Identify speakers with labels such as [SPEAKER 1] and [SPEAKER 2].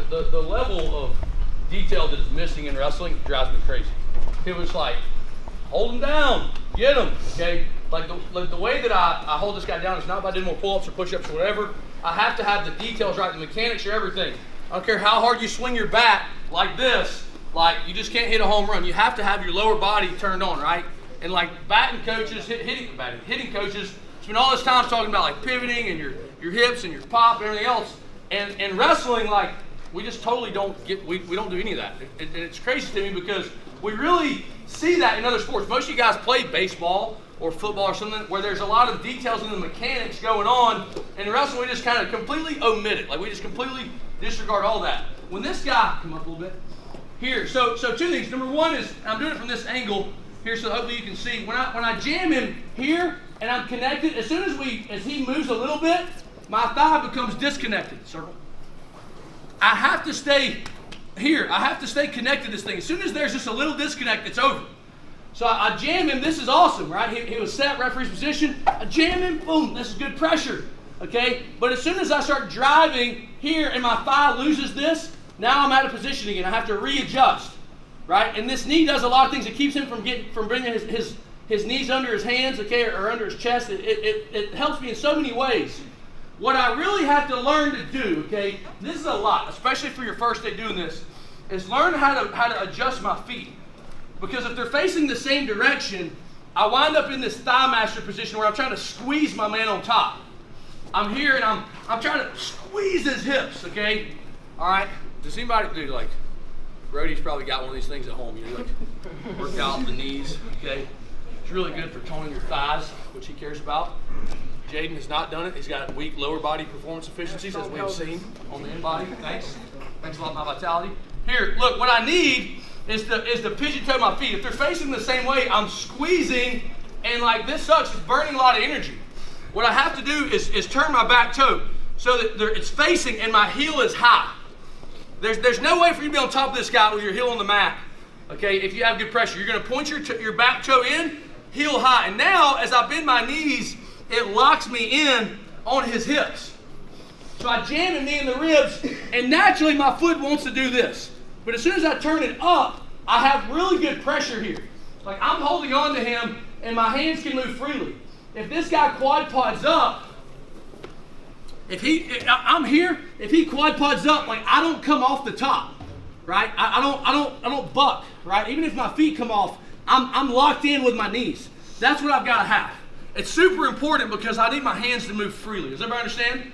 [SPEAKER 1] the level of detail that is missing in wrestling drives me crazy. It was like, hold him down, get him, okay? Like the way that I hold this guy down is not by doing more pull-ups or push-ups or whatever. I have to have the details right, the mechanics are everything. I don't care how hard you swing your bat like this, like you just can't hit a home run. You have to have your lower body turned on, right? And like batting coaches, hitting coaches spend all this time talking about like pivoting and your hips and your pop and everything else. And wrestling, like we just totally don't get, we don't do any of that. And it's crazy to me because we really see that in other sports. Most of you guys play baseball or football or something where there's a lot of details in the mechanics going on. And in wrestling, we just kind of completely omit it. Like we just completely disregard all that. When this guy, come up a little bit, here, so two things. Number one is, I'm doing it from this angle here so hopefully you can see. When I jam him here and I'm connected, as soon as he moves a little bit, my thigh becomes disconnected. Circle. I have to stay here. I have to stay connected to this thing. As soon as there's just a little disconnect, it's over. So I jam him. This is awesome, right? He was set, referee's position. I jam him. Boom. This is good pressure. Okay? But as soon as I start driving here and my thigh loses this, now I'm out of position again. I have to readjust, right? And this knee does a lot of things. It keeps him from bringing his knees under his hands, okay, or under his chest. It helps me in so many ways. What I really have to learn to do, okay, this is a lot, especially for your first day doing this, is learn how to adjust my feet. Because if they're facing the same direction, I wind up in this thigh master position where I'm trying to squeeze my man on top. I'm here and I'm trying to squeeze his hips, okay? All right? Does anybody do like, Brody's probably got one of these things at home, you know, like work out the knees, okay? It's really good for toning your thighs, which he cares about. Jaden has not done it. He's got weak lower body performance efficiencies, as we've seen on the in-body. Thanks a lot, my vitality. Here, look, what I need is to pigeon toe my feet. If they're facing the same way, I'm squeezing, and like this sucks. It's burning a lot of energy. What I have to do is turn my back toe so that it's facing and my heel is high. There's no way for you to be on top of this guy with your heel on the mat, okay, if you have good pressure. You're going to point your back toe in, heel high. And now, as I bend my knees, it locks me in on his hips. So I jam him knee in the ribs, and naturally my foot wants to do this. But as soon as I turn it up, I have really good pressure here. Like I'm holding on to him, and my hands can move freely. If this guy quad pods up, I'm here, if he quad pods up, like I don't come off the top, right? I don't buck, right? Even if my feet come off, I'm locked in with my knees. That's what I've got to have. It's super important because I need my hands to move freely. Does everybody understand?